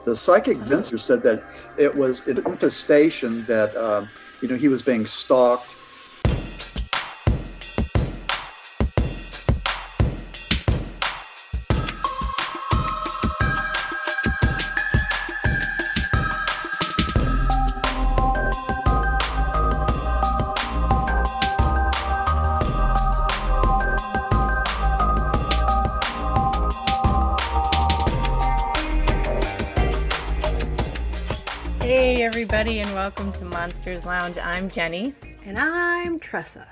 The psychic Vincent said that it was an infestation that, he was being stalked. Hey everybody, and welcome to Monsters Lounge. I'm Jeni. And I'm Tressa.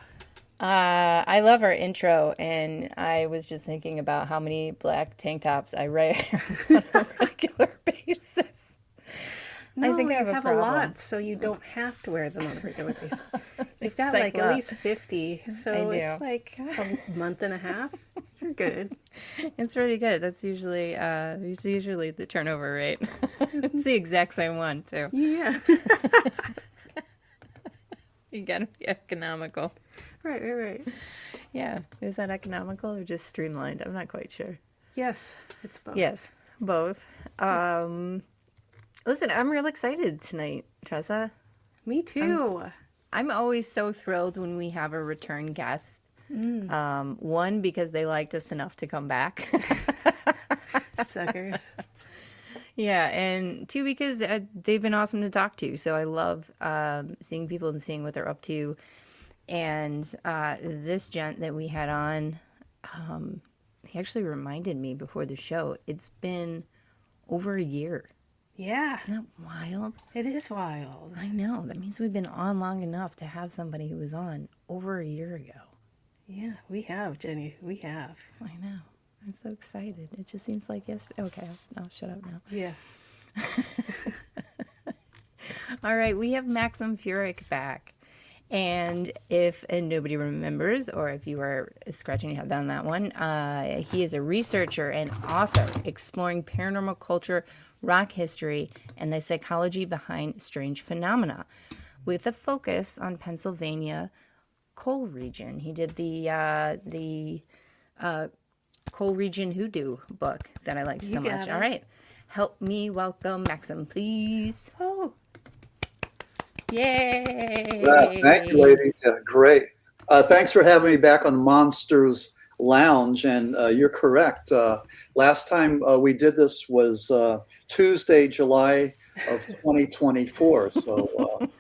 I love our intro, and I was just thinking about how many black tank tops I wear on a regular basis. No, I think I have a problem. lot, so you don't have to wear them on a regular basis. You've got Cycle like at up. least 50, so it's like a month and a half. You're good. It's pretty good. That's usually the turnover rate. It's the exact same one too. Yeah. You gotta be economical. Right. Yeah, is that economical or just streamlined? I'm not quite sure. Yes, it's both. Yes, both. Listen, I'm real excited tonight, Tressa. Me too. I'm always so thrilled when we have a return guest. One, because they liked us enough to come back. Suckers. Yeah, and two, because they've been awesome to talk to. So I love seeing people and seeing what they're up to. And this gent that we had on, he actually reminded me before the show, it's been over a year. Yeah. Isn't that wild? It is wild. I know. That means we've been on long enough to have somebody who was on over a year ago. Yeah, we have, Jeni. We have. I know. I'm so excited. It just seems like yesterday. Okay, I'll shut up now. Yeah. All right, we have Maxim Furek back. And nobody remembers, or if you are scratching your head on that one, he is a researcher and author exploring paranormal culture, rock history, and the psychology behind strange phenomena, with a focus on Pennsylvania coal region. He did the coal region hoodoo book that I liked so much. All right, help me welcome Maxim, please. Oh. Yay! Yeah, thank you, ladies. Yeah, great. Thanks for having me back on Monsters Lounge. And you're correct. Last time we did this was Tuesday, July of 2024. So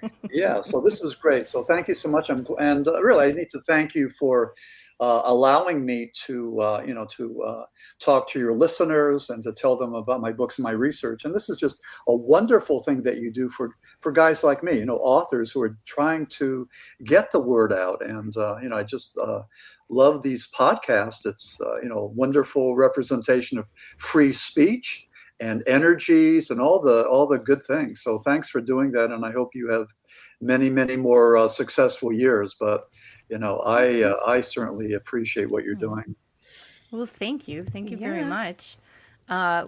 so this is great. So thank you so much. And really, I need to thank you for allowing me to talk to your listeners and to tell them about my books and my research. And this is just a wonderful thing that you do for guys like me, authors who are trying to get the word out. And I just love these podcasts. It's a wonderful representation of free speech and energies and all the good things. So thanks for doing that, and I hope you have many, many more successful years. But I certainly appreciate what you're doing. Well, thank you very much. A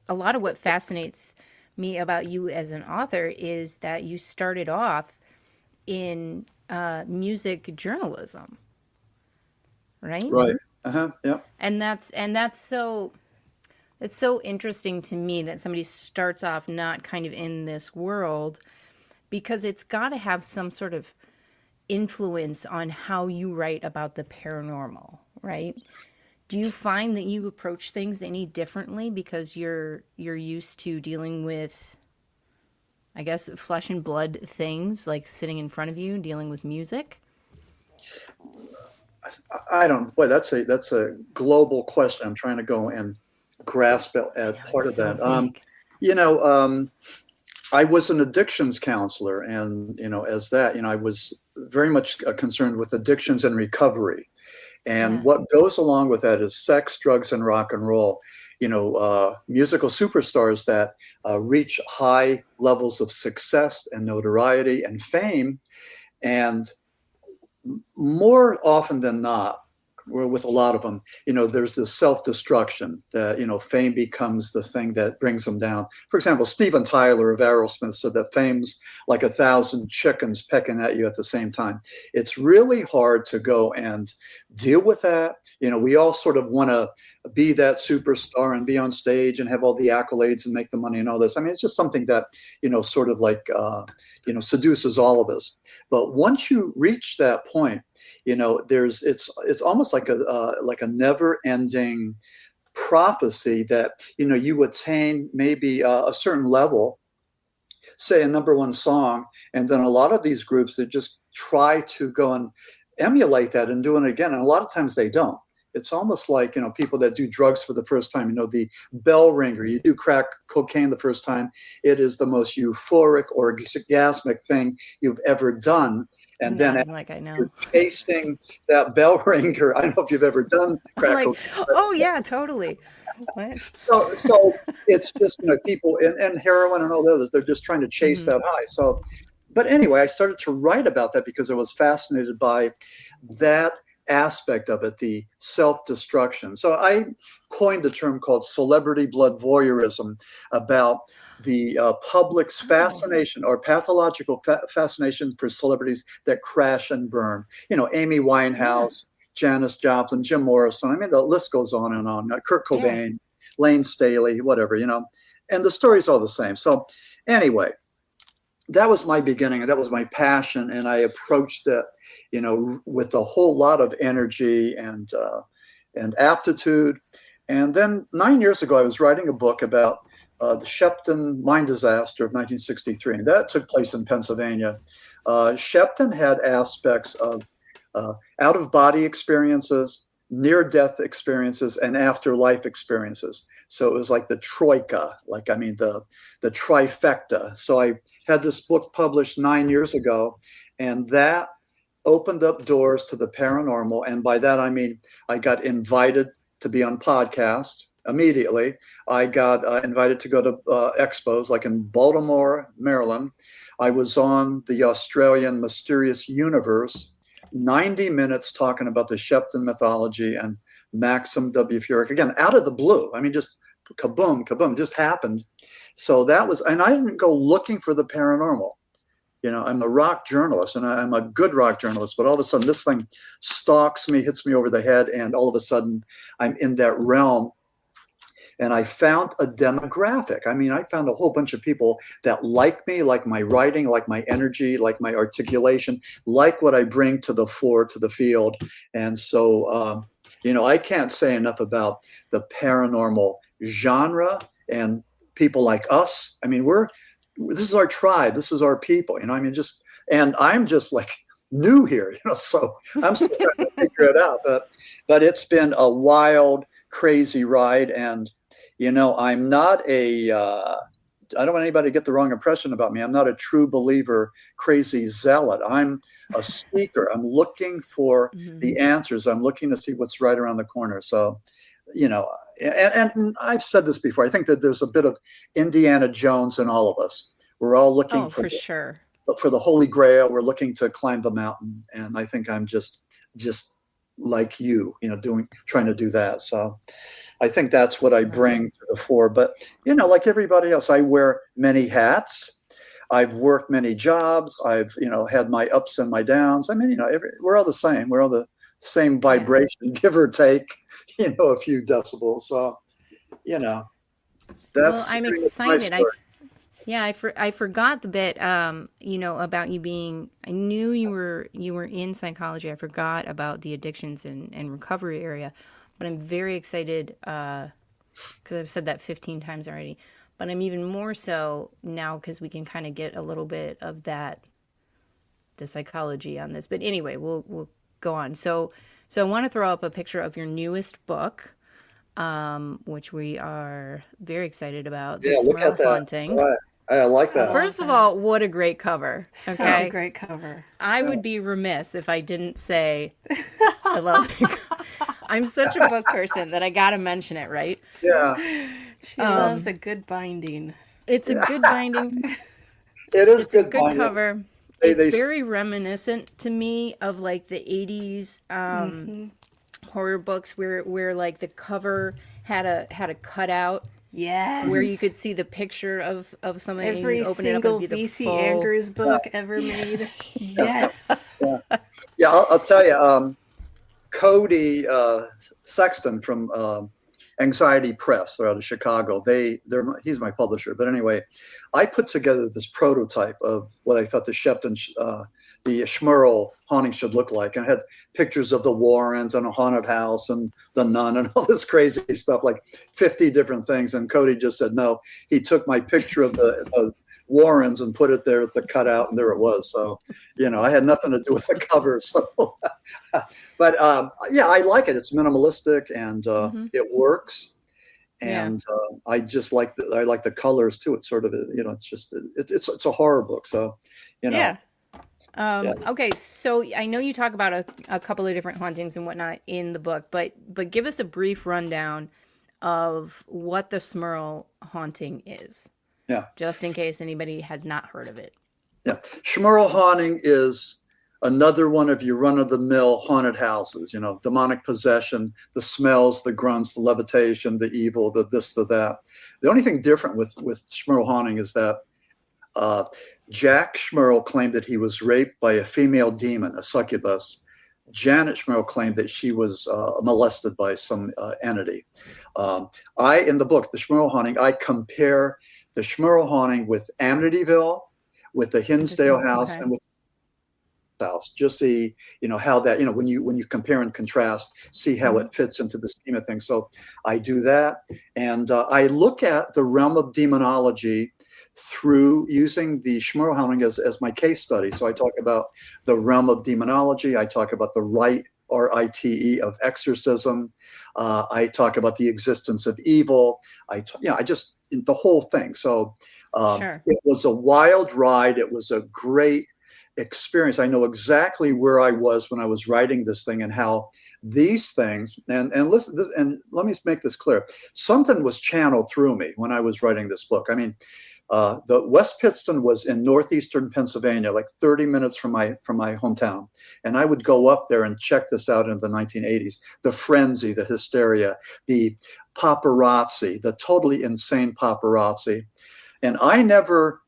lot of what fascinates me about you as an author is that you started off in music journalism, right? Right. Yeah. And that's so interesting to me that somebody starts off not kind of in this world, because it's got to have some sort of influence on how you write about the paranormal, right? Do you find that you approach things any differently because you're used to dealing with, I guess, flesh and blood things like sitting in front of you, dealing with music? I don't. Boy, that's a global question. I'm trying to go and grasp at part of that. I was an addictions counselor, and as that, I was very much concerned with addictions and recovery. And what goes along with that is sex, drugs, and rock and roll. Musical superstars that reach high levels of success and notoriety and fame. And more often than not, with a lot of them, there's this self-destruction that, fame becomes the thing that brings them down. For example, Steven Tyler of Aerosmith said that fame's like 1,000 chickens pecking at you at the same time. It's really hard to go and deal with that. We all sort of want to be that superstar and be on stage and have all the accolades and make the money and all this. I mean, it's just something that, sort of like, seduces all of us. But once you reach that point, it's almost like a never-ending prophecy that you attain maybe a certain level, say a number one song, and then a lot of these groups that just try to go and emulate that and do it again, and a lot of times they don't. It's almost like, people that do drugs for the first time, the bell ringer, you do crack cocaine the first time, it is the most euphoric or orgasmic thing you've ever done. And then I know. You're chasing that bell ringer. I don't know if you've ever done crack cocaine. Oh yeah, totally. What? So it's just, people and heroin and all the others, they're just trying to chase that high. So, but anyway, I started to write about that because I was fascinated by that aspect of it, the self-destruction. So I coined the term called celebrity blood voyeurism about the public's fascination or pathological fascination for celebrities that crash and burn. Amy Winehouse, Janis Joplin, Jim Morrison. I mean, the list goes on and on. Kurt Cobain, Lane Staley, whatever, and the story's all the same. So anyway, that was my beginning and that was my passion. And I approached it, with a whole lot of energy and aptitude. And then 9 years ago, I was writing a book about the Shepton mine disaster of 1963. And that took place in Pennsylvania. Shepton had aspects of out-of-body experiences, near-death experiences, and afterlife experiences. So it was like the troika, the trifecta. So I had this book published 9 years ago, and that opened up doors to the paranormal. And by that, I mean, I got invited to be on podcasts immediately. I got invited to go to expos like in Baltimore, Maryland. I was on the Australian Mysterious Universe, 90 minutes talking about the Shepton mythology and Maxim W. Furek. Again, out of the blue. I mean, just kaboom, kaboom, just happened. So that was, and I didn't go looking for the paranormal. I'm a rock journalist and I'm a good rock journalist, but all of a sudden this thing stalks me, hits me over the head. And all of a sudden I'm in that realm and I found a demographic. I mean, I found a whole bunch of people that like me, like my writing, like my energy, like my articulation, like what I bring to the fore, to the field. And so, I can't say enough about the paranormal genre and people like us. I mean, this is our tribe. This is our people, and I'm just like new here, so I'm still trying to figure it out, but it's been a wild, crazy ride. And, I'm not I don't want anybody to get the wrong impression about me. I'm not a true believer, crazy zealot. I'm a seeker. I'm looking for the answers. I'm looking to see what's right around the corner. So, and I've said this before. I think that there's a bit of Indiana Jones in all of us. We're all looking for sure. For the Holy Grail. We're looking to climb the mountain. And I think I'm just like you, trying to do that. So I think that's what I bring to the fore. But, like everybody else, I wear many hats. I've worked many jobs. I've, had my ups and my downs. I mean, we're all the same. We're all the same vibration, give or take, a few decibels. So, that's. Well, I'm excited. I forgot the bit, about you being. I knew you were in psychology. I forgot about the addictions and recovery area, but I'm very excited because I've said that 15 times already. But I'm even more so now because we can kind of get a little bit of the psychology on this. But anyway, we'll go on. So I want to throw up a picture of your newest book, which we are very excited about. Yeah, look at that. Haunting. Right. I like that. First of all, what a great cover. Okay? Such a great cover. I would be remiss if I didn't say I love it. I'm such a book person that I got to mention it, right? Yeah. She loves a good binding. It's a good binding. It is It's good a good binding. cover. It's very reminiscent to me of like the 80s horror books where like the cover had a cutout. Yes. Where you could see the picture of somebody. Every and open single it up and be the VC full... Andrews book ever made. Yes. Yeah, I'll tell you, Cody Sexton from Anxiety Press, they're out of Chicago. He's my publisher. But anyway, I put together this prototype of what I thought the Smurl Haunting should look like. And I had pictures of the Warrens and a haunted house and the nun and all this crazy stuff, like 50 different things. And Cody just said no. He took my picture of the Warrens and put it there at the cutout, and there it was. So, I had nothing to do with the cover. So, but yeah, I like it. It's minimalistic and it works. And I just like the colors too. It's sort of it's a horror book. So, Yeah. Yes. Okay, so I know you talk about a couple of different hauntings and whatnot in the book, but give us a brief rundown of what the Smurl Haunting is. Yeah. Just in case anybody has not heard of it. Yeah. Smurl Haunting is another one of your run-of-the-mill haunted houses, demonic possession, the smells, the grunts, the levitation, the evil, the this, the that. The only thing different with Smurl Haunting is that Jack Smurl claimed that he was raped by a female demon, a succubus. Janet Smurl claimed that she was molested by some entity. In the book, The Smurl Haunting, I compare the Smurl Haunting with Amityville, with the Hinsdale house, and with the house. Just see, how that, when you compare and contrast, see how it fits into the scheme of things. So I do that, and I look at the realm of demonology through using the Smurl Haunting as my case study. So I talk about the realm of demonology. I talk about the rite, R-I-T-E, of exorcism. I talk about the existence of evil. The whole thing. So Sure. It was a wild ride. It was a great experience. I know exactly where I was when I was writing this thing and how these things, and listen, and let me make this clear. Something was channeled through me when I was writing this book. I mean, the West Pittston was in northeastern Pennsylvania, like 30 minutes from my hometown. And I would go up there and check this out in the 1980s. The frenzy, the hysteria, the paparazzi, the totally insane paparazzi. And I never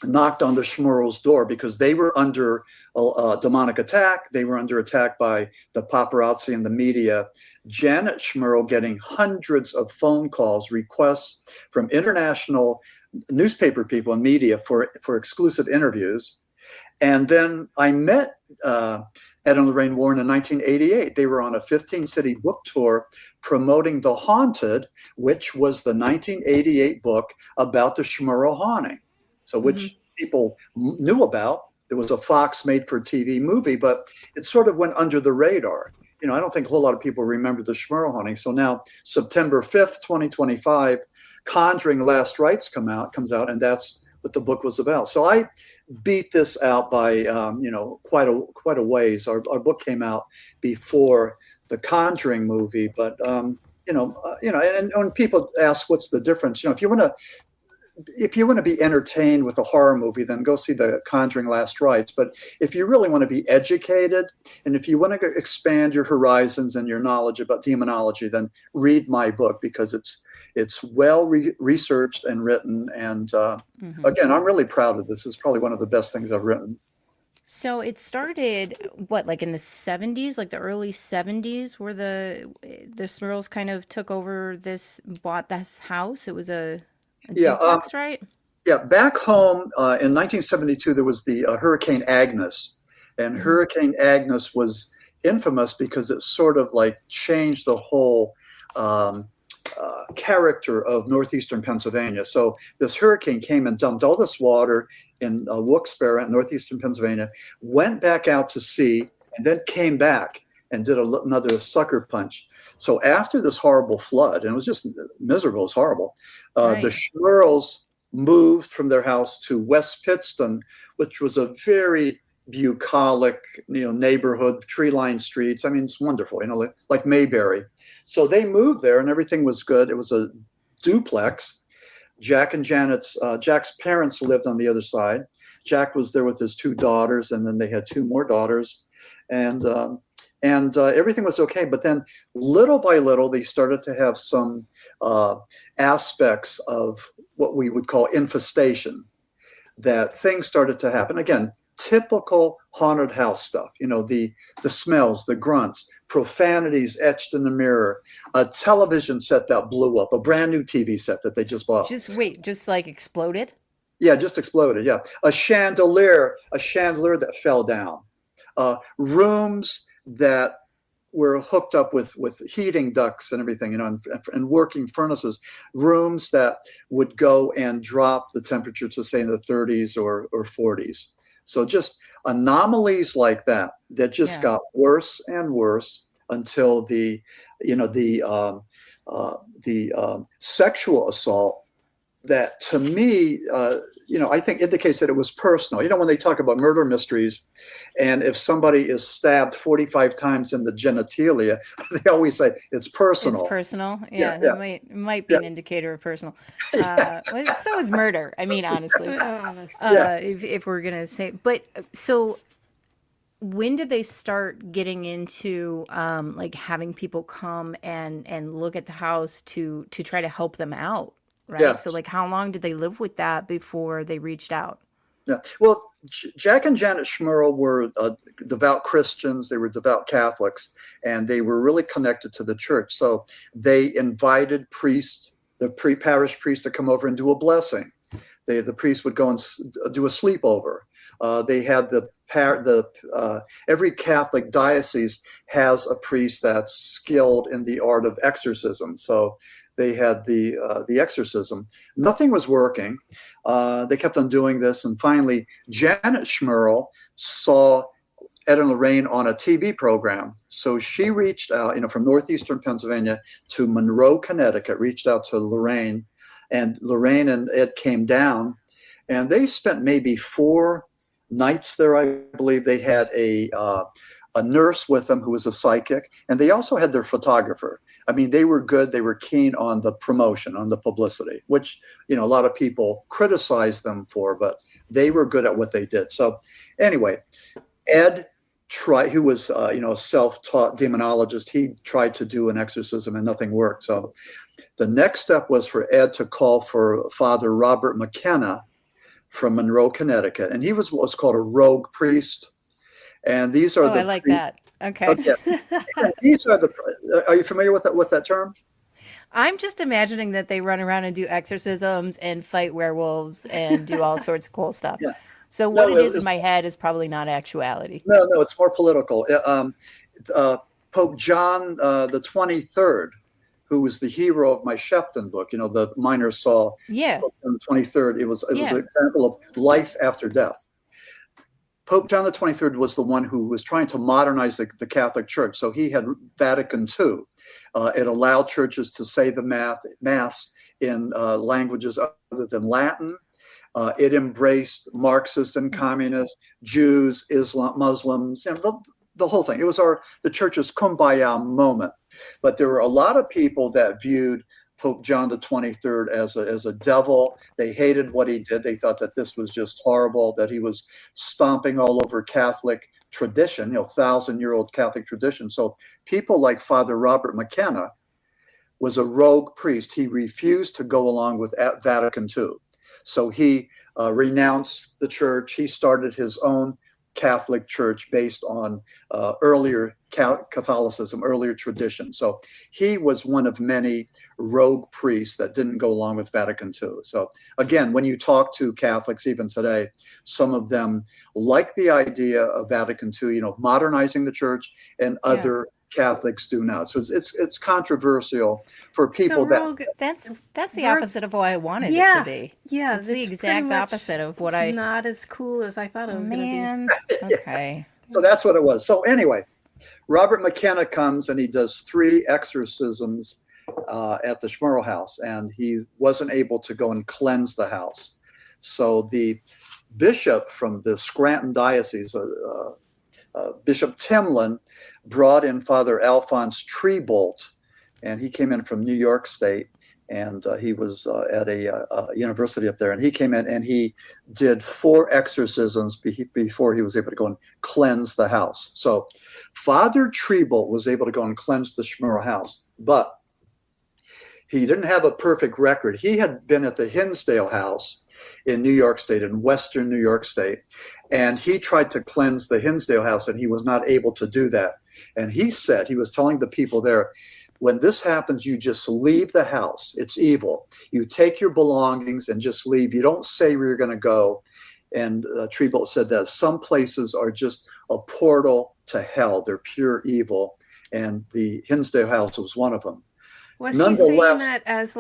knocked on the Smurl's door because they were under a demonic attack. They were under attack by the paparazzi and the media. Janet Smurl getting hundreds of phone calls, requests from international newspaper people and media for exclusive interviews. And then I met Ed and Lorraine Warren in 1988. They were on a 15-city book tour promoting The Haunted, which was the 1988 book about the Smurl Haunting. So which people knew about. There was a Fox made-for-TV movie, but it sort of went under the radar. I don't think a whole lot of people remember the Smurl Haunting. So now, September 5th, 2025, Conjuring Last Rites comes out, and that's what the book was about. So I beat this out by quite a ways. Our book came out before the Conjuring movie, but and when people ask what's the difference, if you want to be entertained with a horror movie, then go see The Conjuring Last Rites. But if you really want to be educated, and if you want to expand your horizons and your knowledge about demonology, then read my book, because it's well researched and written. And again, I'm really proud of this. It's probably one of the best things I've written. So it started, like in the 70s, like the early 70s, where the Smurls kind of bought this house. It was a duplex, right? Yeah, back home in 1972, there was the Hurricane Agnes. And Hurricane Agnes was infamous because it sort of like changed the whole character of northeastern Pennsylvania. So this hurricane came and dumped all this water in Wilkes-Barre, northeastern Pennsylvania, went back out to sea, and then came back and did another sucker punch. So after this horrible flood, and it was just miserable, it was horrible, the Smurls moved from their house to West Pittston, which was a very bucolic, neighborhood, tree-lined streets. I mean, it's wonderful, like Mayberry. So they moved there, and everything was good. It was a duplex. Jack's parents lived on the other side. Jack was there with his two daughters, and then they had two more daughters. And And everything was okay. But then little by little, they started to have some aspects of what we would call infestation, that things started to happen. Again, typical haunted house stuff, the smells, the grunts, profanities etched in the mirror, a television set that blew up, a brand new TV set that they just bought. Just like exploded? Yeah, just exploded. Yeah. A chandelier that fell down. Rooms that were hooked up with heating ducts and everything, and working furnaces. Rooms that would go and drop the temperature to, say, in the 30s or 40s. So just anomalies like that just got worse and worse until the sexual assault that, to me, I think indicates that it was personal. When they talk about murder mysteries, and if somebody is stabbed 45 times in the genitalia, they always say it's personal. It's personal. Yeah, that might be an indicator of personal. Well, so is murder. I mean, honestly, if we're going to say. But so when did they start getting into like having people come and look at the house to try to help them out? Right. Yeah. So like, how long did they live with that before they reached out? Yeah. Well, Jack and Janet Smurl were devout Christians. They were devout Catholics, and they were really connected to the church. So they invited the parish priest, to come over and do a blessing. The priest would go and do a sleepover. They had every Catholic diocese has a priest that's skilled in the art of exorcism. So they had the exorcism. Nothing was working. They kept on doing this, and finally, Janet Smurl saw Ed and Lorraine on a TV program. So she reached out, from northeastern Pennsylvania to Monroe, Connecticut, reached out to Lorraine, and Lorraine and Ed came down, and they spent maybe 4 nights there. I believe they had a nurse with them who was a psychic, and they also had their photographer. I mean, they were good. They were keen on the promotion, on the publicity, which, a lot of people criticized them for, but they were good at what they did. So anyway, Ed who was, a self-taught demonologist, he tried to do an exorcism and nothing worked. So the next step was for Ed to call for Father Robert McKenna from Monroe, Connecticut. And he was what's called a rogue priest. And these are I like that. Okay. These are are you familiar with that term? I'm just imagining that they run around and do exorcisms and fight werewolves and do all sorts of cool stuff. Yeah. So what it is in my head is probably not actuality. No, it's more political. Pope John the 23rd, who was the hero of my Shepton book, the Minor Saw. Yeah. Pope John the 23rd. It was an example of life after death. Pope John the 23rd was the one who was trying to modernize the Catholic Church. So he had Vatican II. It allowed churches to say the Mass in languages other than Latin. It embraced Marxists and communists, Jews, Islam, Muslims, and the whole thing. It was the church's kumbaya moment. But there were a lot of people that viewed Pope John the 23rd as a devil. They hated what he did. They thought that this was just horrible, that he was stomping all over Catholic tradition, 1,000-year-old Catholic tradition. So people like Father Robert McKenna was a rogue priest. He refused to go along with Vatican II. So he renounced the church. He started his own Catholic church based on earlier Catholicism, earlier tradition. So he was one of many rogue priests that didn't go along with Vatican II. So again, when you talk to Catholics even today, some of them like the idea of Vatican II, modernizing the church, and other Catholics do not. So it's controversial for people that's the opposite of what I wanted it to be. Yeah, it's the exact opposite of what I not as cool as I thought it was going to be. Okay. So that's what it was. So anyway, Robert McKenna comes and he does 3 exorcisms at the Smurl house, and he wasn't able to go and cleanse the house. So the bishop from the Scranton diocese, Bishop Timlin, brought in Father Alphonse Treebolt, and he came in from New York State, and he was at a university up there, and he came in and he did 4 exorcisms before he was able to go and cleanse the house. So Father Treble was able to go and cleanse the Smurl house, but he didn't have a perfect record. He had been at the Hinsdale house in New York State, in Western New York State, and he tried to cleanse the Hinsdale house, and he was not able to do that. And he said, he was telling the people there, when this happens, you just leave the house. It's evil. You take your belongings and just leave. You don't say where you're going to go. And Treble said that some places are just a portal to hell. They're pure evil. And the Hinsdale house was one of them. Was he saying that as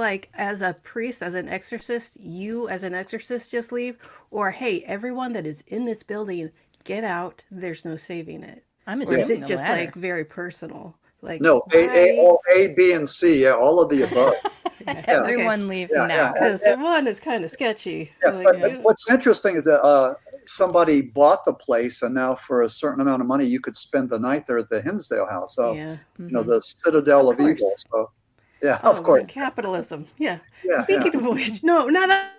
a priest, as an exorcist, you as an exorcist just leave? Or, hey, everyone that is in this building, get out. There's no saving it. I'm assuming or is it just like very personal? Like no, A, B, and C, yeah, all of the above. Everyone leave now. Because one is kind of sketchy. Yeah, but what's interesting is that somebody bought the place, and now for a certain amount of money, you could spend the night there at the Hinsdale house. So, you know, the citadel of evil. So, yeah, of course. Capitalism. Yeah. Speaking of which, no, not that.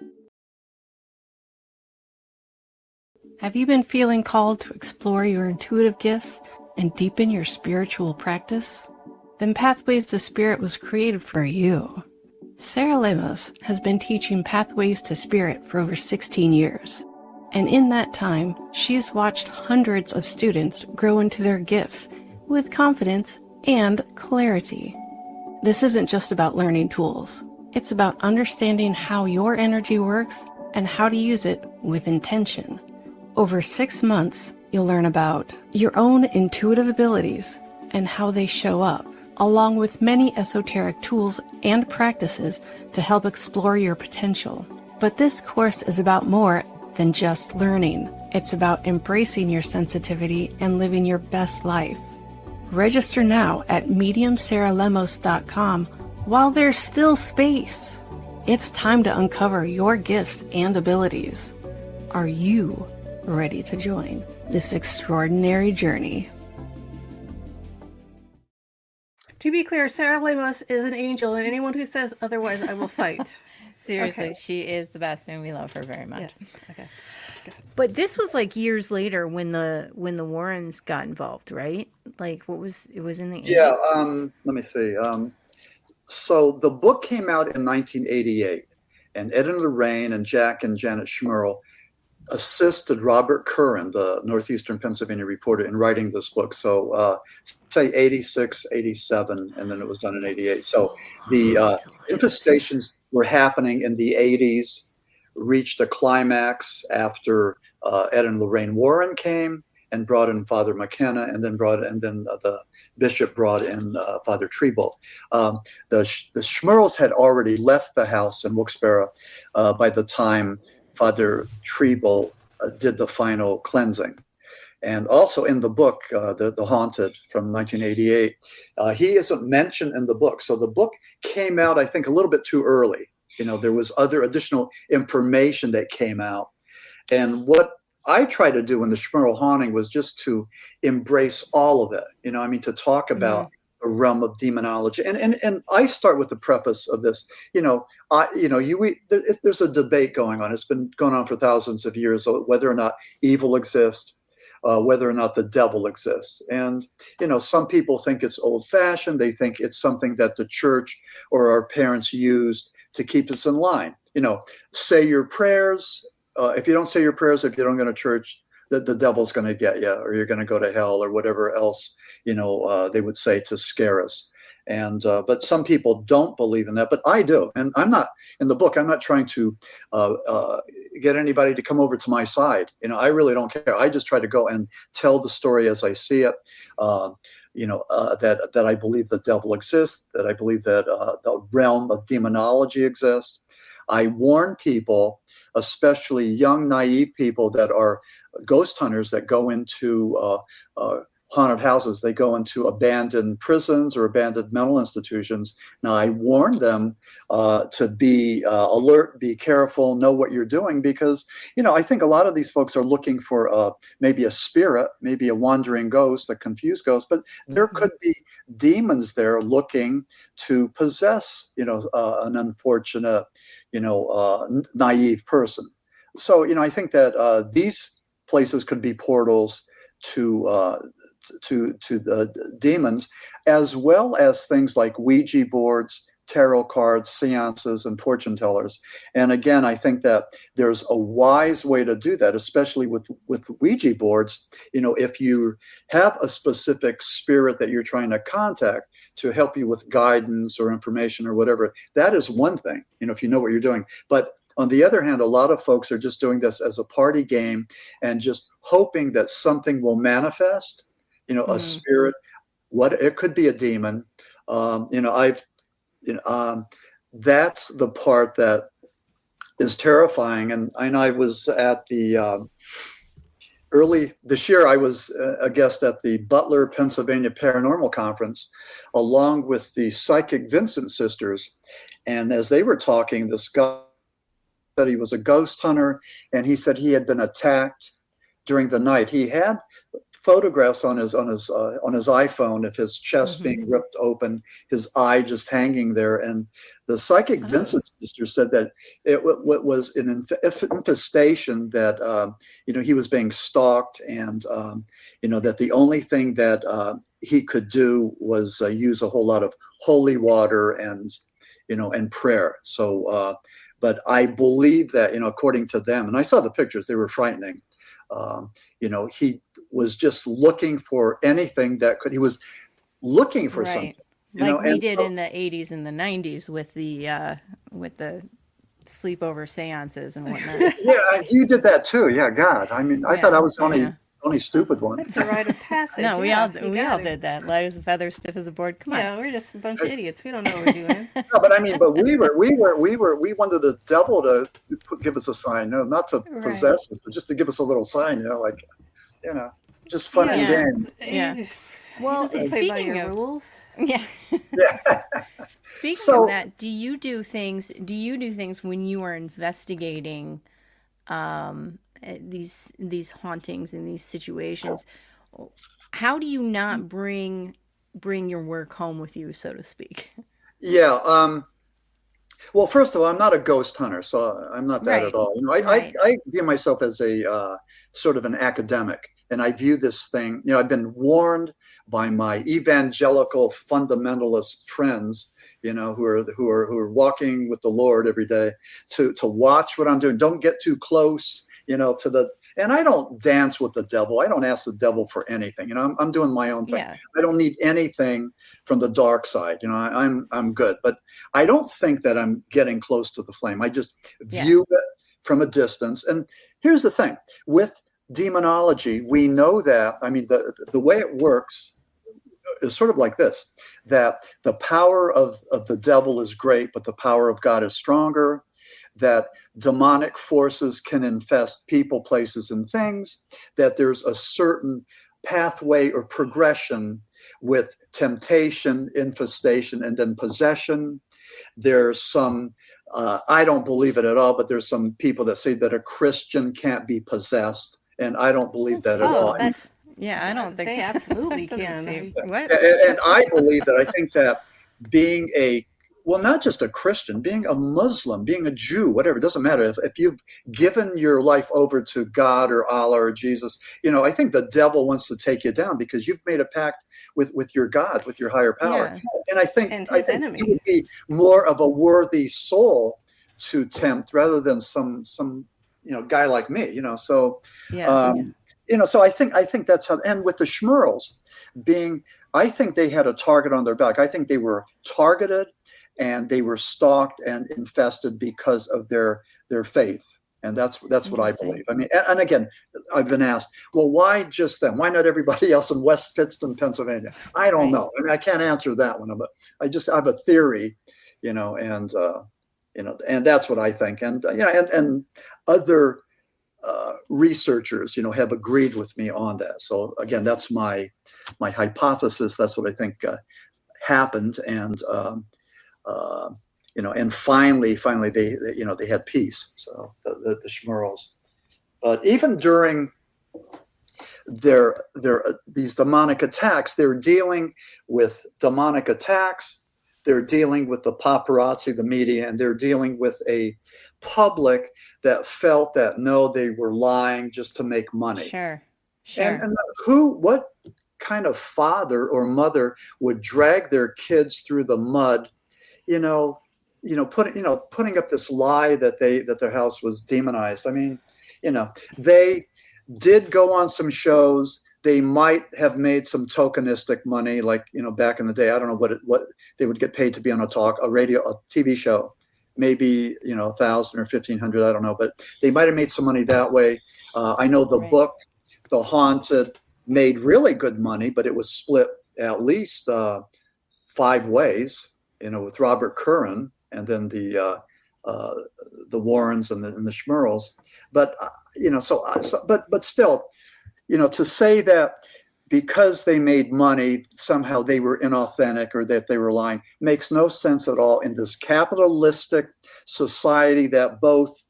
Have you been feeling called to explore your intuitive gifts and deepen your spiritual practice? Then Pathways to Spirit was created for you. Sarah Lemos has been teaching Pathways to Spirit for over 16 years. And in that time, she's watched hundreds of students grow into their gifts with confidence and clarity. This isn't just about learning tools. It's about understanding how your energy works and how to use it with intention. Over 6 months, you'll learn about your own intuitive abilities and how they show up, along with many esoteric tools and practices to help explore your potential. But this course is about more than just learning. It's about embracing your sensitivity and living your best life. Register now at mediumsarahlemos.com while there's still space. It's time to uncover your gifts and abilities. Are you ready to join this extraordinary journey? To be clear, Sarah Lemos is an angel, and anyone who says otherwise, I will fight. Seriously, she is the best, and we love her very much. Yes. Okay. But this was like years later when the Warrens got involved, right? Like, it was in the 80s? Yeah. Let me see. So the book came out in 1988, and Ed and Lorraine and Jack and Janet Smurl assisted Robert Curran, the Northeastern Pennsylvania reporter, in writing this book. So say 86, 87, and then it was done in 88. So the infestations were happening in the 80s, reached a climax after Ed and Lorraine Warren came and brought in Father McKenna, and then the bishop brought in Father Treble. The Smurls had already left the house in Wilkes-Barre by the time Father Treble did the final cleansing. And also in the book, the Haunted from 1988, he isn't mentioned in the book. So the book came out, I think, a little bit too early. You know, there was other additional information that came out. And what I tried to do in the Smurl Haunting was just to embrace all of it. You know, I mean, to talk about the realm of demonology. And I start with the preface of this. There's a debate going on. It's been going on for thousands of years, whether or not evil exists, whether or not the devil exists. And, some people think it's old-fashioned. They think it's something that the church or our parents used to keep us in line. Say your prayers. If you don't say your prayers, if you don't go to church, the devil's going to get you, or you're going to go to hell, or whatever else, they would say to scare us. And but some people don't believe in that, but I do. And I'm not, in the book, I'm not trying to get anybody to come over to my side. I really don't care. I just try to go and tell the story as I see it. That I believe the devil exists, that I believe that the realm of demonology exists. I warn people, especially young, naive people that are ghost hunters that go into haunted houses. They go into abandoned prisons or abandoned mental institutions. Now, I warn them to be alert, be careful, know what you're doing, because, I think a lot of these folks are looking for maybe a spirit, maybe a wandering ghost, a confused ghost, but there could be demons there looking to possess, an unfortunate, naive person. So, I think that these places could be portals to the demons, as well as things like Ouija boards, tarot cards, seances, and fortune tellers. And again, I think that there's a wise way to do that, especially with Ouija boards. If you have a specific spirit that you're trying to contact to help you with guidance or information or whatever, that is one thing, if you know what you're doing. But on the other hand, a lot of folks are just doing this as a party game and just hoping that something will manifest, a spirit, what it could be a demon. That's the part that is terrifying. And I was at the early this year, I was a guest at the Butler, Pennsylvania Paranormal Conference, along with the Psychic Vincent sisters. And as they were talking, this guy said he was a ghost hunter, and he said he had been attacked during the night. He had photographs on his iPhone of his chest being ripped open, his eye just hanging there. And the Psychic Vincent sister said that it was an infestation, that he was being stalked, and that the only thing that he could do was use a whole lot of holy water and prayer. So but I believe that, according to them, and I saw the pictures, they were frightening. He was just looking for anything he was looking for something. Like we did in the 80s and the 90s with the sleepover seances and whatnot. Yeah, you did that too. Yeah, God. I thought I was the only stupid one. It's a rite of passage. No, we all did that. Light as a feather, stiff as a board. Come on. Yeah, we're just a bunch of idiots. We don't know what we're doing. No, but we wanted the devil to give us a sign. No, not to possess us, but just to give us a little sign. Just fun and games. Yeah. Well, speaking of rules. Yeah. Speaking of that, do you do things when you are investigating these hauntings and these situations? How do you not bring your work home with you, so to speak? Yeah. Well, first of all, I'm not a ghost hunter, so I'm not that at all. I view myself as a sort of an academic, and I view this thing. I've been warned by my evangelical fundamentalist friends, who are walking with the Lord every day, to watch what I'm doing. Don't get too close, and I don't dance with the devil. I don't ask the devil for anything. I'm doing my own thing. Yeah. I don't need anything from the dark side. I'm good. But I don't think that I'm getting close to the flame. I just view it from a distance. And here's the thing with demonology, we know that, the way it works is sort of like this, that the power of the devil is great, but the power of God is stronger, that demonic forces can infest people, places, and things, that there's a certain pathway or progression with temptation, infestation, and then possession. There's some, I don't believe it at all, but there's some people that say that a Christian can't be possessed, and I don't believe that at all. Yeah, I don't think they absolutely can. And I believe that. I think that being not just a Christian, being a Muslim, being a Jew, whatever, it doesn't matter. If you've given your life over to God or Allah or Jesus, I think the devil wants to take you down because you've made a pact with your God, with your higher power. Yeah. And I think you would be more of a worthy soul to tempt rather than some guy like me, So so I think that's how. And with the Smurls I think they had a target on their back. I think they were targeted and they were stalked and infested because of their faith. And that's what I believe. And again, I've been asked, well, why just them? Why not everybody else in West Pittston, Pennsylvania? I don't know. I can't answer that one, but I have a theory, and that's what I think. And and other researchers, have agreed with me on that. So again, that's my hypothesis. That's what I think happened, and and finally they had peace. So the Smurls, but even during these demonic attacks, they're dealing with demonic attacks. They're dealing with the paparazzi, the media, and they're dealing with a public that felt that no, they were lying just to make money. Sure. And what kind of father or mother would drag their kids through the mud, putting up this lie that their house was demonized. I mean, they did go on some shows. They might have made some tokenistic money, like, back in the day. I don't know what they would get paid to be on a TV show, maybe, 1,000 or 1,500. I don't know, but they might've made some money that way. I know the book, The Haunted, made really good money, but it was split at least 5 ways, with Robert Curran and then the Warrens and the Smurls. But, but still, to say that because they made money, somehow they were inauthentic or that they were lying makes no sense at all in this capitalistic society that both,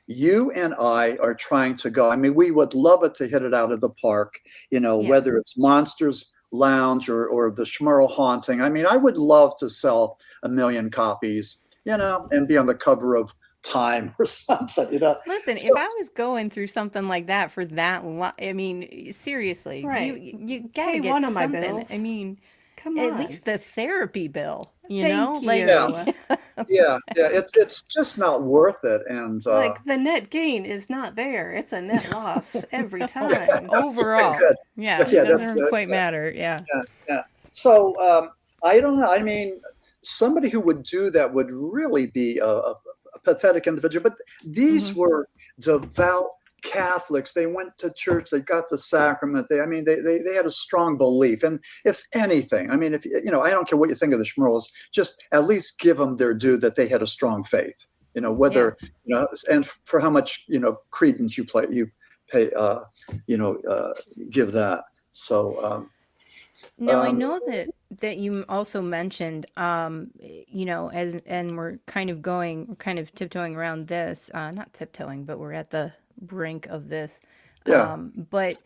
you and I are trying to go. I mean, we would love it to hit it out of the park, whether it's Monsters Lounge or the Smurl Haunting. I mean, I would love to sell 1 million copies, and be on the cover of Time or something, Listen, if I was going through something like that for that long, I mean, seriously, you gotta get one of my something. bills. I mean, Come at on. least the therapy bill, Thank like, you. yeah, it's just not worth it. And Like the net gain is not there. It's a net loss every time. overall, Good. yeah, Yeah, it that's doesn't good. quite matter. Yeah. Yeah. So I don't know. I mean, somebody who would do that would really be a pathetic individual. But these were devout Catholics. They went to church. They got the sacrament. They had a strong belief. And if anything, I mean, if I don't care what you think of the Smurls, just at least give them their due that they had a strong faith. Whether and for how much credence you pay, give that. So. Now I know that you also mentioned, and we're kind of tiptoeing around this, not tiptoeing, but we're at the brink of this. Yeah. But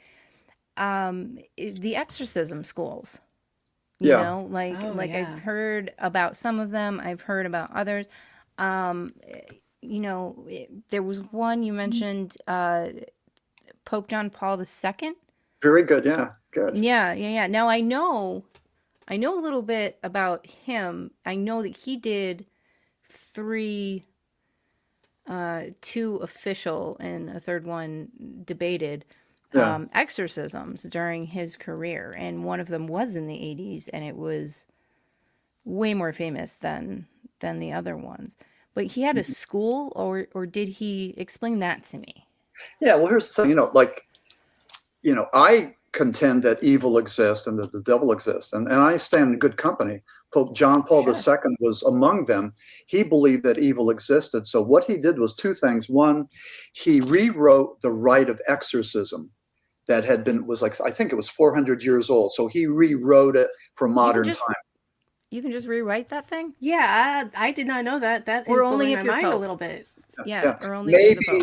the exorcism schools, Yeah. I've heard about some of them. I've heard about others. There was one you mentioned, Pope John Paul II. Very good. Yeah. Good. Yeah. Now I know a little bit about him. I know that he did 3, 2 official and a third one debated, exorcisms during his career. And one of them was in the 80s, and it was way more famous than the other ones. But he had a school, or did he explain that to me? Yeah. Well, here's the thing, I contend that evil exists and that the devil exists. And I stand in good company. Pope John Paul II was among them. He believed that evil existed. So what he did was 2 things. One, he rewrote the rite of exorcism that I think it was 400 years old. So he rewrote it for modern time. You can just rewrite that thing? Yeah, I did not know that. That is Or only blowing if my you're mind a Pope. little bit. Yeah. Or only maybe if you're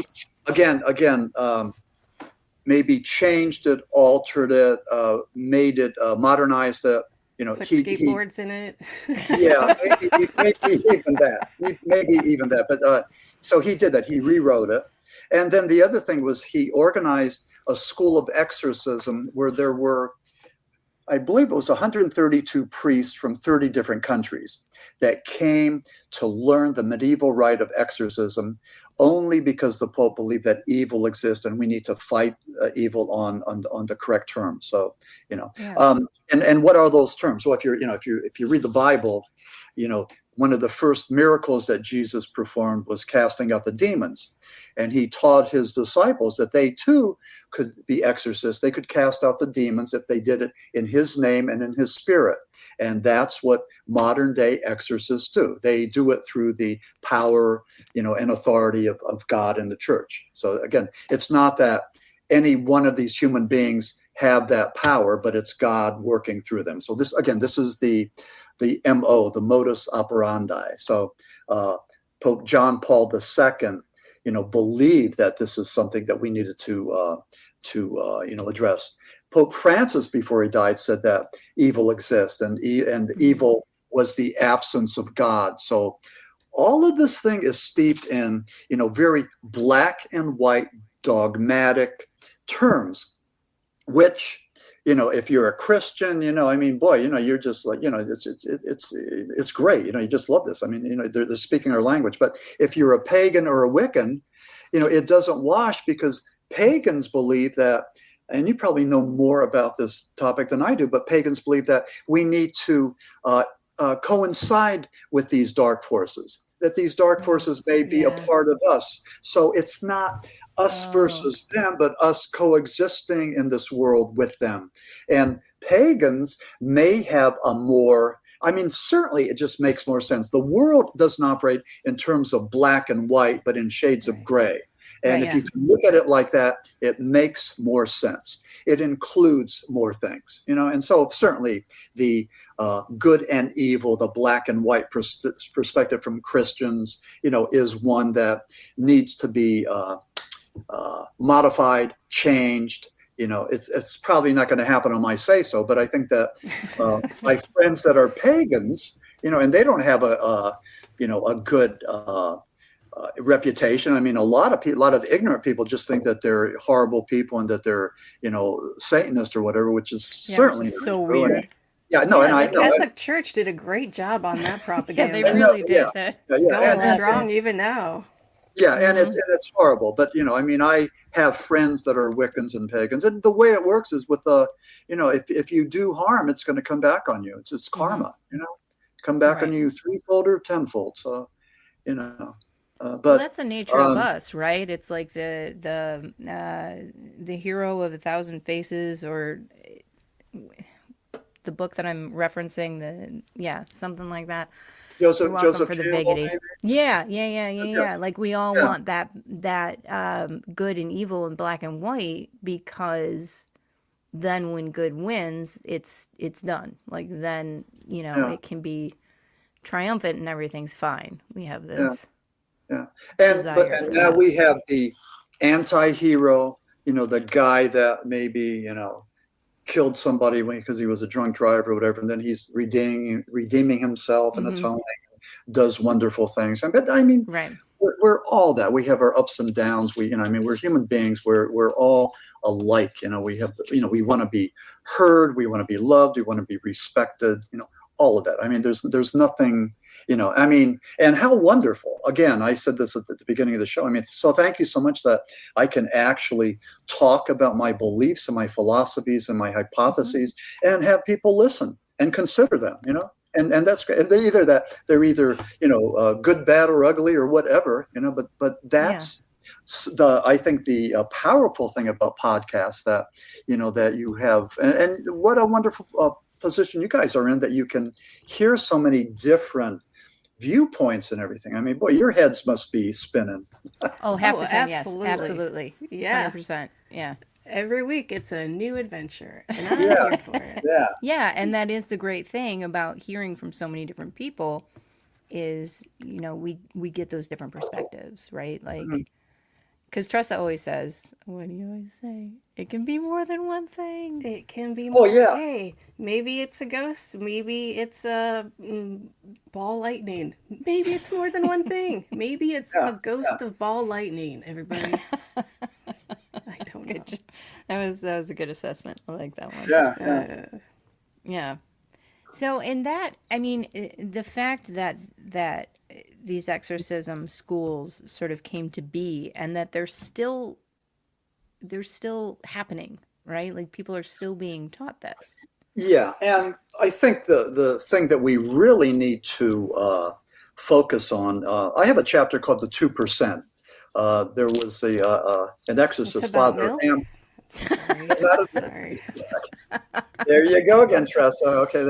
the Pope. again, maybe changed it, altered it, made it, modernized it. Put skateboards in it. Yeah, maybe even that. But so he did that. He rewrote it, and then the other thing was he organized a school of exorcism where there were, I believe it was 132 priests from 30 different countries that came to learn the medieval rite of exorcism, only because the Pope believed that evil exists and we need to fight evil on the correct terms. So, and what are those terms? Well, if you read the Bible, one of the first miracles that Jesus performed was casting out the demons. And he taught his disciples that they too could be exorcists. They could cast out the demons if they did it in his name and in his spirit. And that's what modern day exorcists do. They do it through the power, and authority of God and the church. So again, it's not that any one of these human beings have that power, but it's God working through them. So this is the MO, the modus operandi. So Pope John Paul II, believed that this is something that we needed to address. Pope Francis, before he died, said that evil exists, and evil was the absence of God. So all of this thing is steeped in, very black and white dogmatic terms, which, if you're a Christian, you're just like, it's great. You just love this. I mean, they're speaking our language. But if you're a pagan or a Wiccan, it doesn't wash, because pagans believe that, and you probably know more about this topic than I do, but pagans believe that we need to coincide with these dark forces, that these dark forces may be a part of us. So it's not us versus them, but us coexisting in this world with them. And pagans may have a more, certainly it just makes more sense. The world doesn't operate in terms of black and white, but in shades of gray. And if you can look at it like that, it makes more sense. It includes more things, and so certainly the good and evil, the black and white perspective from Christians, is one that needs to be modified, changed. It's probably not going to happen on my say so, but I think that my friends that are pagans, and they don't have a good reputation. A lot of ignorant people just think that they're horrible people and that they're, Satanist or whatever, which is certainly so weird. The Catholic Church did a great job on that propaganda. They really did. Going strong even now. Yeah, and it's horrible. But I have friends that are Wiccans and pagans, and the way it works is with if you do harm, it's going to come back on you. It's karma. Come back on you threefold or tenfold. So but that's the nature of us, right? It's like the hero of 1,000 faces, or the book that I'm referencing. Something like that. Joseph for the Campbell, biggity. Yeah. Like we all want that good and evil in black and white, because then when good wins, it's done. Like then it can be triumphant and everything's fine. We have this. And now we have the anti-hero, the guy that maybe, killed somebody because he was a drunk driver or whatever, and then he's redeeming himself and atoning, does wonderful things. But we're all that. We have our ups and downs. We're human beings. We're all alike. We have, we want to be heard. We want to be loved. We want to be respected. All of that. There's nothing, and how wonderful. Again, I said this at the beginning of the show. So thank you so much that I can actually talk about my beliefs and my philosophies and my hypotheses and have people listen and consider them, and that's great. And they're either good, bad, or ugly or whatever, but that's I think the powerful thing about podcasts that, that you have, and what a wonderful position you guys are in, that you can hear so many different viewpoints and everything. Boy, your heads must be spinning. Half the time, absolutely. yes, absolutely. Yeah. 100%. Yeah. Every week it's a new adventure, and I'm here for it. Yeah, and that is the great thing about hearing from so many different people is, we get those different perspectives, right? Like, because Tressa always says, what do you always say? It can be more than one thing. It can be more. Hey, maybe it's a ghost. Maybe it's a ball lightning. Maybe it's more than one thing. Maybe it's a ghost of ball lightning. Everybody. I don't know. That was a good assessment. I like that one. Yeah. So in that, the fact that these exorcism schools sort of came to be, and that they're still happening, right? Like people are still being taught this. Yeah, and I think the thing that we really need to focus on, I have a chapter called the 2%. There was an It's exorcist, about Father milk. Am. Sorry. That is- Sorry. There you go again, Tressa. Okay,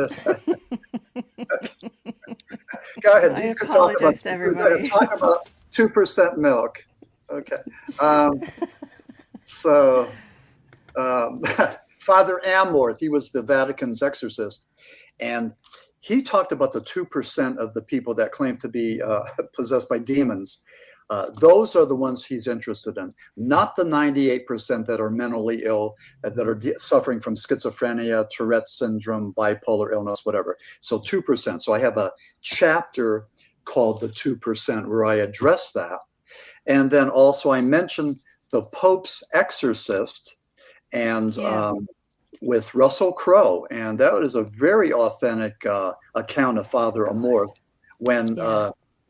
go ahead. I You can talk about apologize to everybody. talk about 2% milk. Okay, so Father Amorth, he was the Vatican's exorcist, and he talked about the 2% of the people that claim to be possessed by demons. Those are the ones he's interested in, not the 98% that are mentally ill, that are suffering from schizophrenia, Tourette's syndrome, bipolar illness, whatever. So 2%. So I have a chapter called the 2% where I address that. And then also I mentioned the Pope's exorcist and with Russell Crowe. And that is a very authentic account of Father Amorth when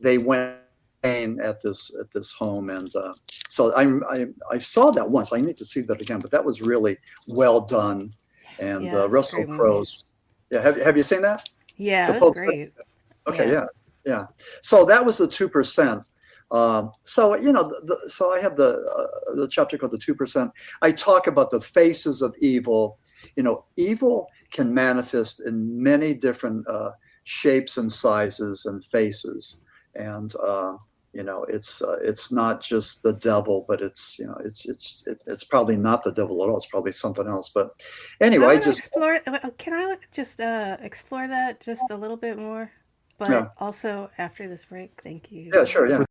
they went at this home, and so I saw that once. I need to see that again, but that was really well done. And Russell Crowe's, have you seen that? Yeah, the it was Pope's great. Okay, yeah. So that was the 2%. So so I have the chapter called the 2%. I talk about the faces of evil. Evil can manifest in many different shapes and sizes and faces, and it's not just the devil, but it's probably not the devil at all. It's probably something else. But anyway, can I just explore that just a little bit more? But also after this break, thank you. Yeah, sure, yeah.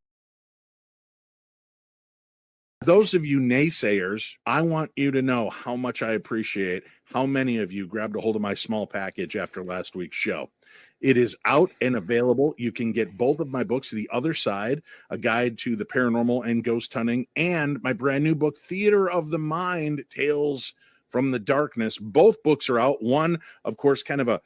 Those of you naysayers, I want you to know how much I appreciate how many of you grabbed a hold of my small package after last week's show. It is out and available. You can get both of my books, The Other Side, A Guide to the Paranormal and Ghost Hunting, and my brand new book, Theater of the Mind, Tales from the Darkness. Both books are out. One, of course, kind of a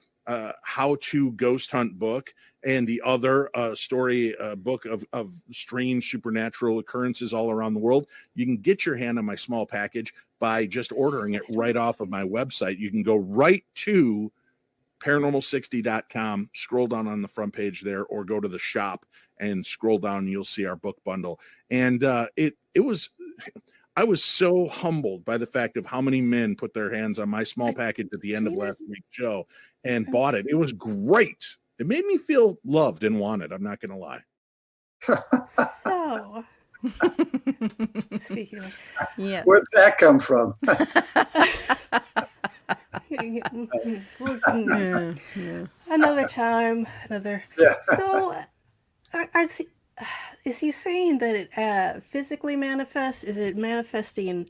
how-to ghost hunt book, and the other story book of strange supernatural occurrences all around the world. You can get your hand on my small package by just ordering it right off of my website. You can go right to paranormal60.com, scroll down on the front page there, or go to the shop and scroll down and you'll see our book bundle. And I was so humbled by the fact of how many men put their hands on my small package at the end of last week's show and bought it. It was great. It made me feel loved and wanted. I'm not going to lie. So, speaking of, where'd that come from? Another time, another. Yeah. So, is he saying that it physically manifests? Is it manifesting?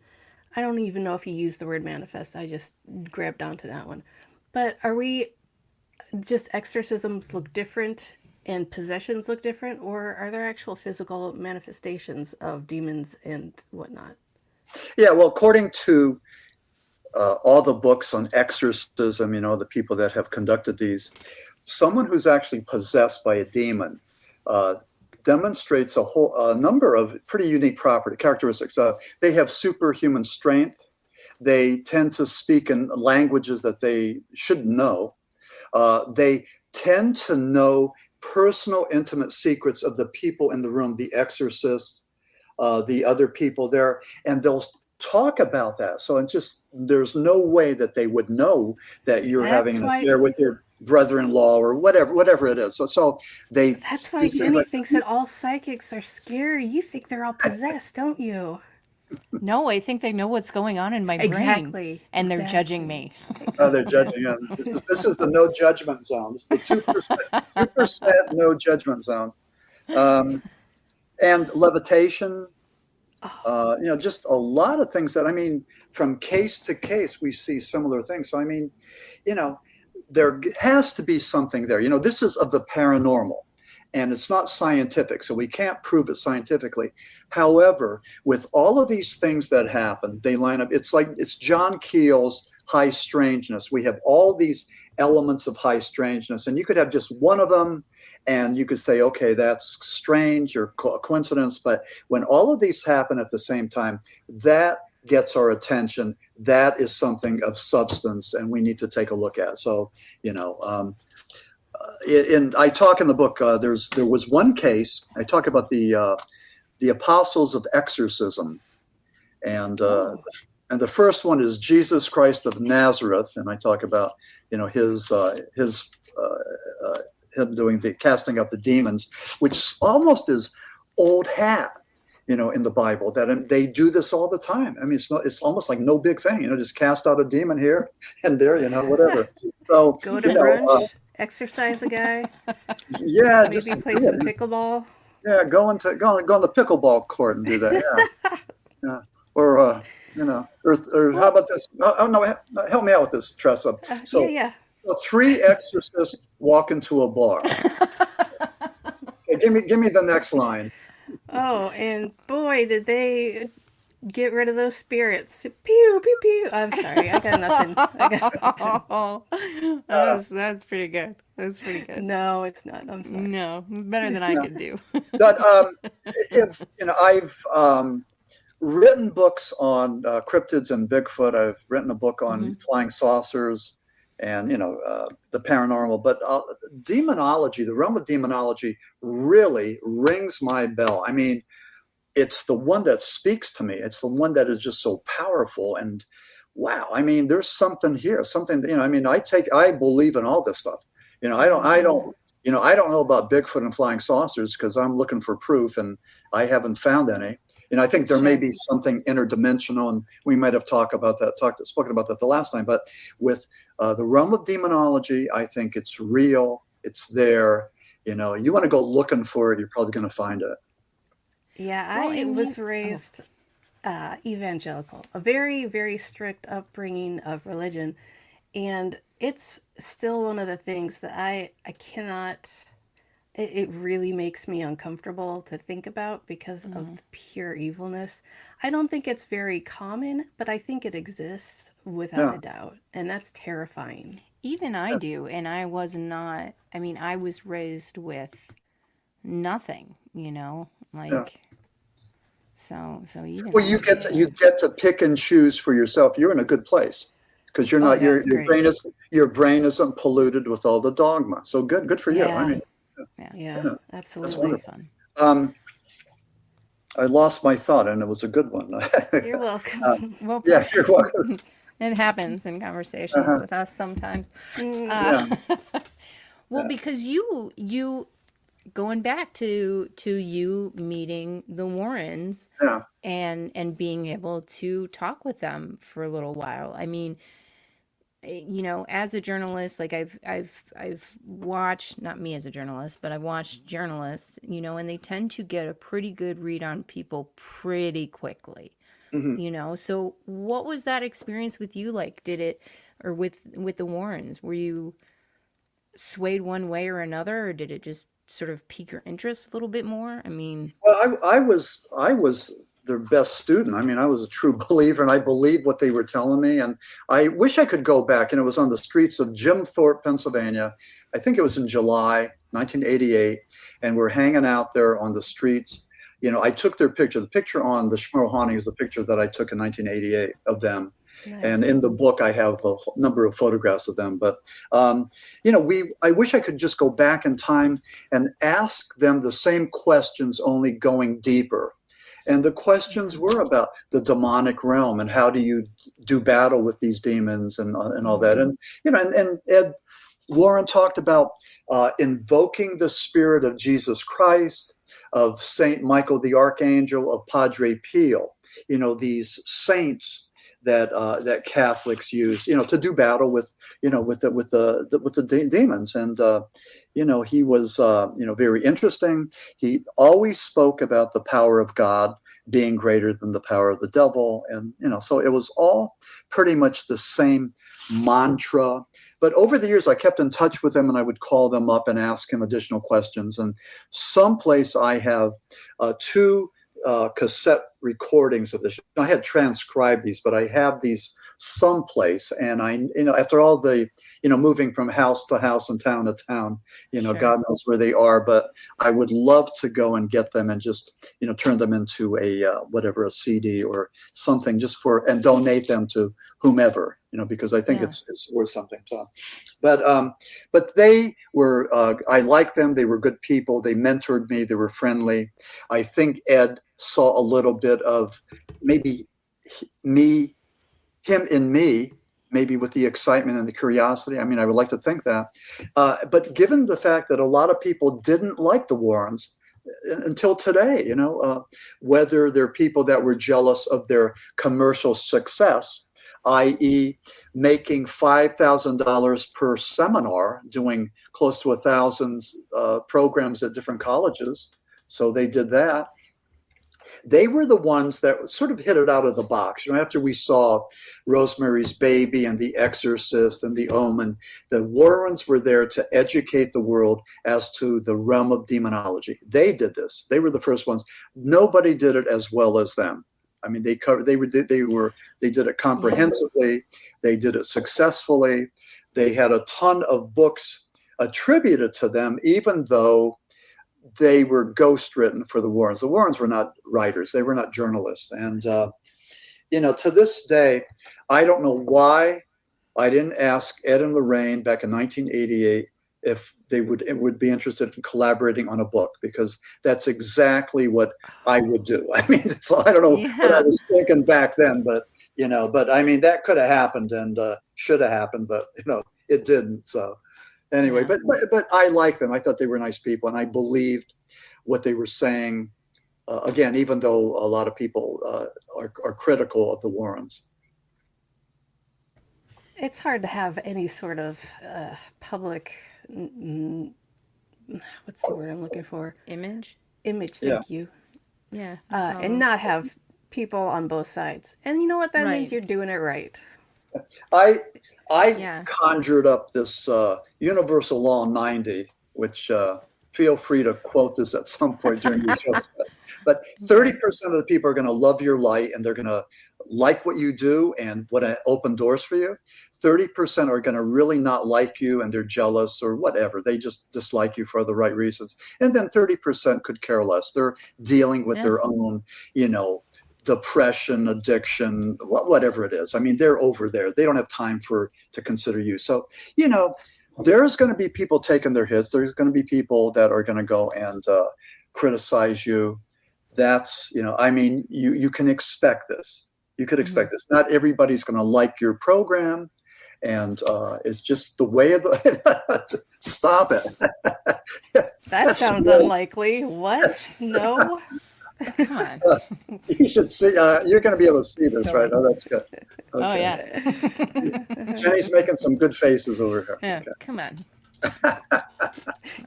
I don't even know if he used the word manifest. I just grabbed onto that one. But are we just exorcisms look different and possessions look different, or are there actual physical manifestations of demons and whatnot? Yeah, well, according to all the books on exorcism, the people that have conducted these, someone who's actually possessed by a demon demonstrates a number of pretty unique characteristics. They have superhuman strength. They tend to speak in languages that they shouldn't know. They tend to know personal, intimate secrets of the people in the room, the exorcist, the other people there, and they'll talk about that. So there's no way that they would know that you're having an affair with your brother-in-law or whatever it is. So that's why Jeni thinks that all psychics are scary. You think they're all possessed, don't you? No, I think they know what's going on in my brain. And they're judging me. Oh, they're judging. Yeah. This is the no judgment zone. This is the 2% no judgment zone. And levitation, just a lot of things that, from case to case, we see similar things. So, there has to be something there. This is of the paranormal. And it's not scientific, so we can't prove it scientifically. However, with all of these things that happen, they line up. It's John Keel's high strangeness. We have all these elements of high strangeness, and you could have just one of them, and you could say, okay, that's strange or coincidence. But when all of these happen at the same time, that gets our attention, that is something of substance, and we need to take a look at. So, I talk in the book, there was one case, I talk about the apostles of exorcism. And the first one is Jesus Christ of Nazareth. And I talk about, him doing the casting out the demons, which almost is old hat, in the Bible, that they do this all the time. I mean, it's almost like no big thing, just cast out a demon here and there, whatever. So go to brunch, exercise a guy. Yeah. Maybe just play some pickleball. Yeah. Go on the pickleball court and do that. Yeah. Yeah. Or, or how about this? Oh, no, help me out with this, Tressa. So, yeah. 3 exorcists walk into a bar. Okay, give me the next line. Oh, and boy, did they get rid of those spirits. Pew, pew, pew. I'm sorry, I got nothing. That's pretty good. That's pretty good. No, it's not. I'm sorry. No, it's better than I could do. But I've written books on cryptids and Bigfoot. I've written a book on flying saucers and the paranormal. But demonology, the realm of demonology, really rings my bell. I mean, it's the one that speaks to me. It's the one that is just so powerful. And wow, I mean, there's something here. Something. I believe in all this stuff. I don't know about Bigfoot and flying saucers because I'm looking for proof, and I haven't found any. I think there may be something interdimensional, and we might have spoken about that the last time. But with the realm of demonology, I think it's real. It's there. You want to go looking for it, you're probably going to find it. Yeah, I was raised evangelical, a very, very strict upbringing of religion, and it's still one of the things that I cannot. It really makes me uncomfortable to think about because of the pure evilness. I don't think it's very common, but I think it exists without a doubt. And that's terrifying. Even I do. And I was raised with nothing, so even. Well, you get to pick and choose for yourself. You're in a good place because you're not, your brain isn't polluted with all the dogma. So good for you. Yeah. I mean, Yeah, absolutely. That's wonderful. I lost my thought, and it was a good one. You're welcome. Well, Yeah, you're welcome. it happens in conversations with us sometimes. Well, because you going back to you meeting the Warrens and being able to talk with them for a little while. I mean, as a journalist, like I've watched, not me as a journalist, but I've watched journalists, and they tend to get a pretty good read on people pretty quickly, so what was that experience with you like? Did it, or with the Warrens, were you swayed one way or another, or did it just sort of pique your interest a little bit more? I mean, well, I was their best student. I mean, I was a true believer, and I believed what they were telling me. And I wish I could go back. And it was on the streets of Jim Thorpe, Pennsylvania. I think it was in July 1988. And we're hanging out there on the streets. I took their picture. The picture on the Smurl Haunting is the picture that I took in 1988 of them. Nice. And in the book, I have a number of photographs of them. But, I wish I could just go back in time and ask them the same questions, only going deeper. And the questions were about the demonic realm and how do you do battle with these demons and all that. And, and Ed Warren talked about invoking the spirit of Jesus Christ, of Saint Michael the Archangel, of Padre Pio, these saints that Catholics use, to do battle with the demons. And, he was, very interesting. He always spoke about the power of God being greater than the power of the devil. And, so it was all pretty much the same mantra. But over the years, I kept in touch with him, and I would call them up and ask him additional questions. And someplace I have 2 cassette recordings of this. I had transcribed these, but I have these someplace. And after all the, moving from house to house and town to town, Sure. God knows where they are, but I would love to go and get them and just, turn them into a CD or something and donate them to whomever, because I think it's worth something to. But they were, I liked them. They were good people. They mentored me. They were friendly. I think Ed saw a little bit of maybe him in me, maybe with the excitement and the curiosity. I mean, I would like to think that. But given the fact that a lot of people didn't like the Warrens until today, whether they're people that were jealous of their commercial success, i.e. making $5,000 per seminar, doing close to 1,000 programs at different colleges. So they did that. They were the ones that sort of hit it out of the box. After we saw Rosemary's Baby and The Exorcist and The Omen, the Warrens were there to educate the world as to the realm of demonology. They did this. They were the first ones. Nobody did it as well as them. I mean, they did it comprehensively. They did it successfully. They had a ton of books attributed to them, even though they were ghost written for the Warrens. The Warrens were not writers. They were not journalists. And, to this day, I don't know why I didn't ask Ed and Lorraine back in 1988 if they would be interested in collaborating on a book, because that's exactly what I would do. I mean, so I don't know what I was thinking back then, but I mean, that could have happened and should have happened, but it didn't. So anyway, but I liked them. I thought they were nice people, and I believed what they were saying. Again, even though a lot of people are critical of the Warrens. It's hard to have any sort of public, what's the word I'm looking for? Image, thank you. Yeah. And not have people on both sides. And you know what? That means you're doing it right. I conjured up this universal law 90, which feel free to quote this at some point during your shows. But 30% of the people are going to love your light, and they're going to like what you do and want to open doors for you. 30% are going to really not like you, and they're jealous or whatever. They just dislike you for the right reasons. And then 30% could care less. They're dealing with their own, depression, addiction, whatever it is. I mean, they're over there. They don't have time to consider you. So, there's going to be people taking their hits. There's going to be people that are going to go and criticize you. That's, I mean, you can expect this. You could expect this. Not everybody's going to like your program. And it's just the way of the stop it. That sounds unlikely. What? No. Come on. You should see. You're going to be able to see this, right? Oh, that's good. Okay. Oh yeah. Jenny's making some good faces over here. Yeah. Okay. Come on.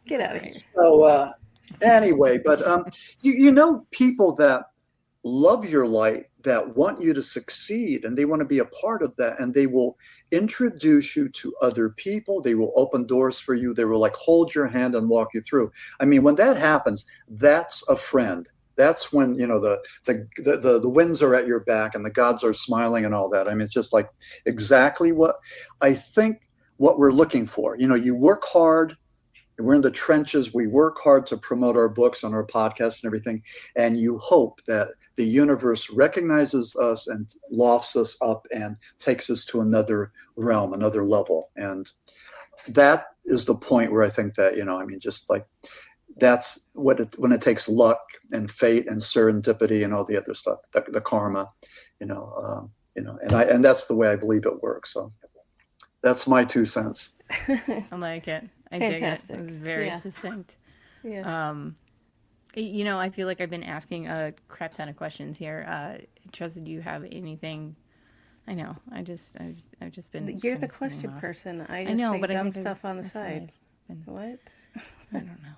Get out of here. So anyway, but people that love your light, that want you to succeed, and they want to be a part of that, and they will introduce you to other people. They will open doors for you. They will hold your hand and walk you through. I mean, when that happens, that's a friend. That's when the winds are at your back and the gods are smiling and all that. I mean, it's just exactly what I think what we're looking for. You work hard. We're in the trenches. We work hard to promote our books on our podcast and everything. And you hope that the universe recognizes us and lofts us up and takes us to another realm, another level. And that is the point where I think that, that's when it takes luck and fate and serendipity and all the other stuff, the karma, and that's the way I believe it works. So that's my 2 cents. I like it. I Fantastic. dig it. It was very succinct. Yes. I feel like I've been asking a crap ton of questions here. Tressa, do you have anything? I know. I've just been. You're the question person. I just know, say but dumb stuff on the side. What? I don't know.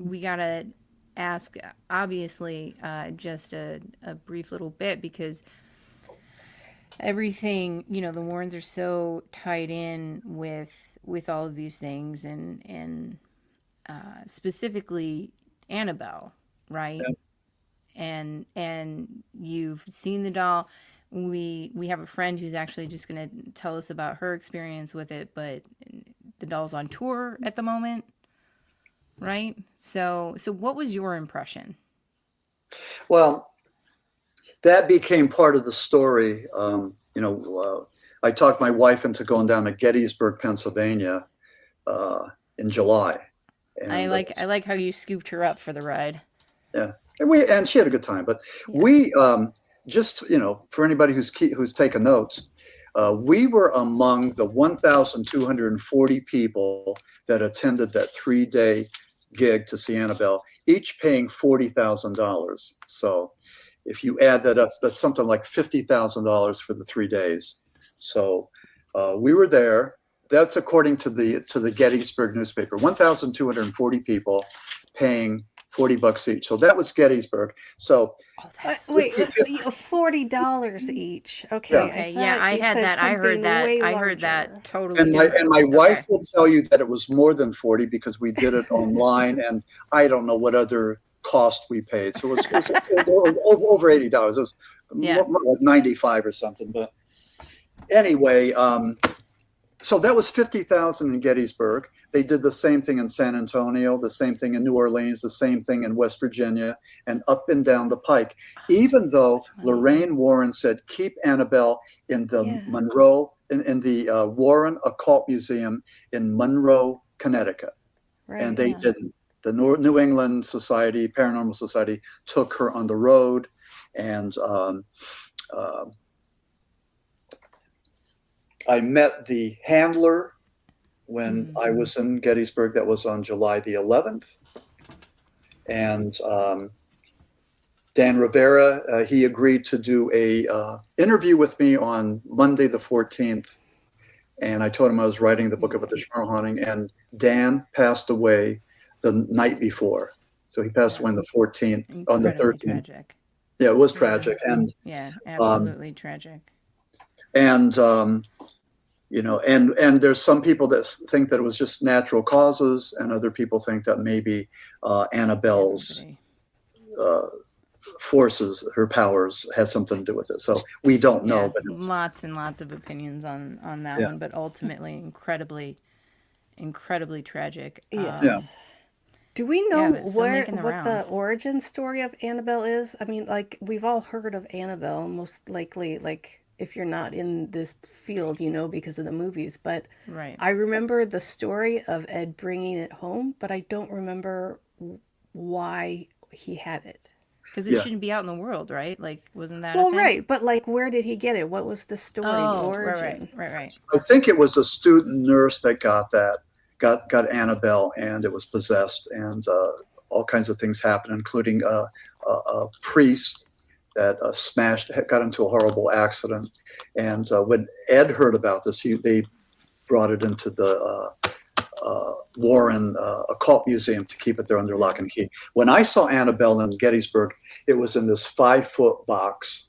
We gotta ask, obviously, just a brief little bit, because everything, the Warrens are so tied in with all of these things, and specifically Annabelle, right? and you've seen the doll. We have a friend who's actually just going to tell us about her experience with it, but the doll's on tour at the moment, right? So what was your impression? Well, that became part of the story. I talked my wife into going down to Gettysburg, Pennsylvania, in July. And I like how you scooped her up for the ride. Yeah, and she had a good time. But we just for anybody who's taken notes, we were among the 1,240 people that attended that 3-day gig to see Annabelle, each paying $40,000. So if you add that up, that's something like $50,000 for the 3 days. So we were there. That's according to the Gettysburg newspaper. 1,240 people paying $40 each. So that was Gettysburg. So wait, $40 each. Okay. I had that. I heard that. I heard that totally. And my wife will tell you that it was more than 40 because we did it online, and I don't know what other cost we paid. So it was over $80. It was more like 95 or something. But anyway, so that was 50,000 in Gettysburg. They did the same thing in San Antonio, the same thing in New Orleans, the same thing in West Virginia, and up and down the pike. Even though Lorraine Warren said, keep Annabelle in the Monroe, in the Warren Occult Museum in Monroe, Connecticut. Right, and they didn't. The New England Society, Paranormal Society, took her on the road, and I met the handler when I was in Gettysburg. That was on July the 11th. And Dan Rivera, he agreed to do a interview with me on Monday the 14th. And I told him I was writing the book about the Smurl Haunting. And Dan passed away the night before. So he passed away on the 14th, on the 13th. Tragic. Yeah, it was tragic. And absolutely tragic. And and there's some people that think that it was just natural causes, and other people think that maybe Annabelle's forces, her powers, had something to do with it. So we don't know. But lots and lots of opinions on that one, but ultimately incredibly tragic. Do we know what the origin story of Annabelle is? I mean, like, we've all heard of Annabelle, most likely, like, if you're not in this field, because of the movies. But I remember the story of Ed bringing it home, but I don't remember why he had it. Because it shouldn't be out in the world, right? Like, wasn't that well, right. But, like, where did he get it? What was the story, the origin? Right. I think it was a student nurse that got Annabelle, and it was possessed, and all kinds of things happened, including a priest that got into a horrible accident. And when Ed heard about this, they brought it into the Warren Occult Museum to keep it there under lock and key. When I saw Annabelle in Gettysburg, it was in this 5-foot box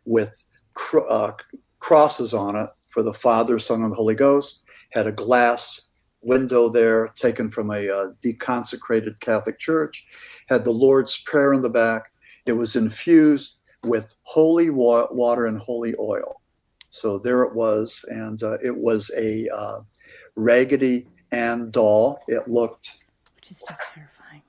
with crosses on it for the Father, Son, and the Holy Ghost. Had a glass window there taken from a deconsecrated Catholic church. Had the Lord's Prayer in the back. It was infused with holy water and holy oil. So there it was, and it was a Raggedy Ann doll. It looked... Which is just terrifying.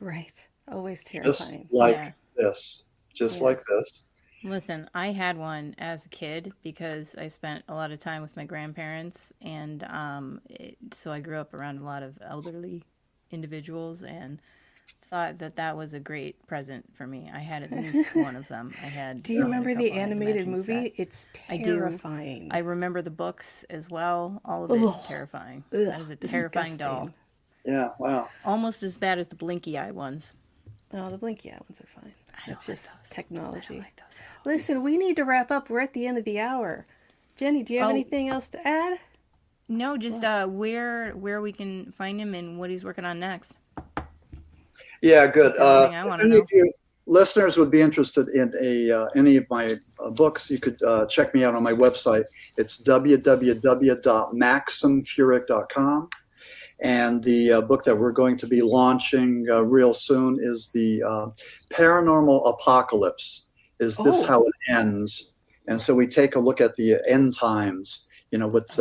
Right. Always terrifying. Just like this. Just like this. Listen, I had one as a kid because I spent a lot of time with my grandparents, and so I grew up around a lot of elderly individuals, and thought that was a great present for me. I had at least one of them. Do you remember the animated movie? It's terrifying. I remember the books as well. All of it terrifying. That was a terrifying doll. Yeah, wow. Almost as bad as the blinky eye ones. No, the blinky eye ones are fine. It's just technology. I don't like those. Listen, we need to wrap up. We're at the end of the hour. Jenny, do you have anything else to add? No, just where we can find him and what he's working on next. Yeah, good. If any of you listeners would be interested in any of my books, you could check me out on my website. It's www.maximfurek.com. And the book that we're going to be launching real soon is the Paranormal Apocalypse. Is this how it ends? And so we take a look at the end times, what's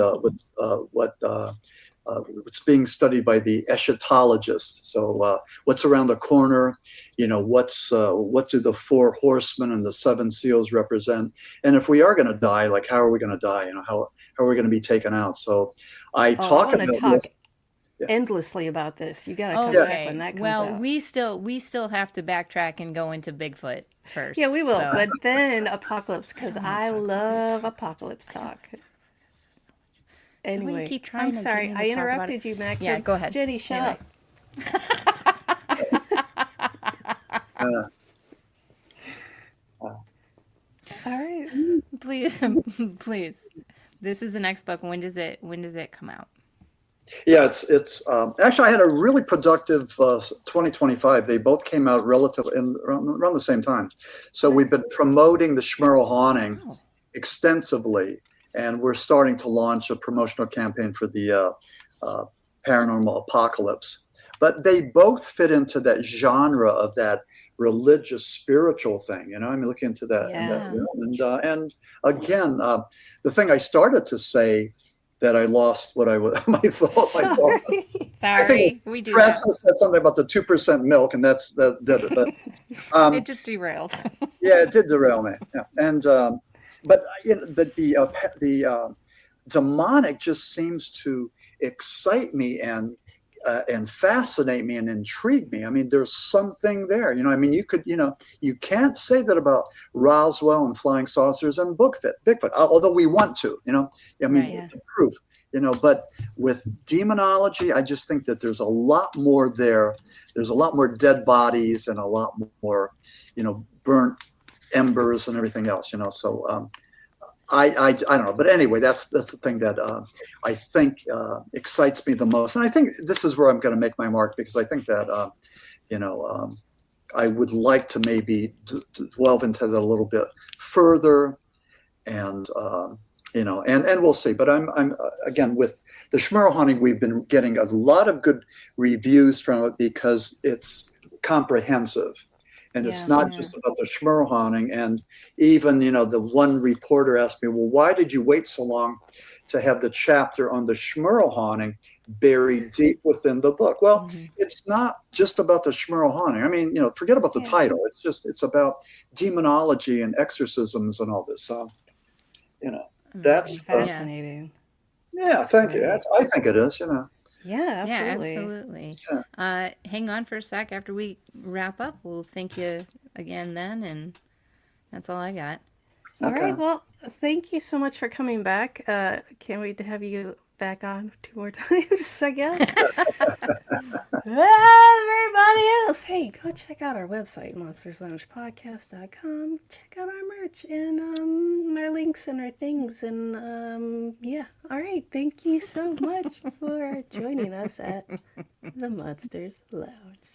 being studied by the eschatologists. So what's around the corner, what do the four horsemen and the seven seals represent? And if we are going to die, like, how are we going to die? How are we going to be taken out? So I talk about this. Endlessly about this. You got to come back when that comes out. Well, we still have to backtrack and go into Bigfoot first. Yeah, we will. So. But then Apocalypse, because I love Apocalypse talk. Anyway, so keep trying I'm sorry. I interrupted you, Max. Yeah, go ahead. Jeni, shut up. All right. Please. This is the next book. When does it come out? Yeah, it's actually, I had a really productive 2025. They both came out relatively around the same time. So we've been promoting the Smurl Haunting extensively, and we're starting to launch a promotional campaign for the Paranormal Apocalypse. But they both fit into that genre of that religious, spiritual thing. Look into that. Yeah. And again, the thing I started to say that I lost what I was, my thought. Sorry, I think we do Tressa said something about the 2% milk, and that did it. But it just derailed. Yeah, it did derail me. Yeah. And but the demonic just seems to excite me and fascinate me and intrigue me. I mean, there's something there. You can't say that about Roswell and flying saucers and Bigfoot, although we want to. The proof. But with demonology, I just think that there's a lot more there. There's a lot more dead bodies and a lot more, burnt embers and everything else. So I don't know, but anyway, that's the thing that I think excites me the most, and I think this is where I'm going to make my mark, because I think that I would like to maybe delve into that a little bit further, and and we'll see. But I'm again, with the Smurl Haunting, we've been getting a lot of good reviews from it because it's comprehensive. And it's not just about the Smurl Haunting. And even, the one reporter asked me, well, why did you wait so long to have the chapter on the Smurl Haunting buried deep within the book? Well, it's not just about the Smurl Haunting. I mean, forget about the title. It's about demonology and exorcisms and all this. So, that's fascinating. Thank you. I think it is, Yeah, absolutely. Yeah, absolutely. Yeah. Hang on for a sec. After we wrap up, we'll thank you again then, and that's all I got. All right. Well, thank you so much for coming back. Can't wait to have you back on 2 more times, I guess. Everybody else, hey, go check out our website, monstersloungepodcast.com. Check out our merch and our links and our things. And all right. Thank you so much for joining us at the Monsters Lounge.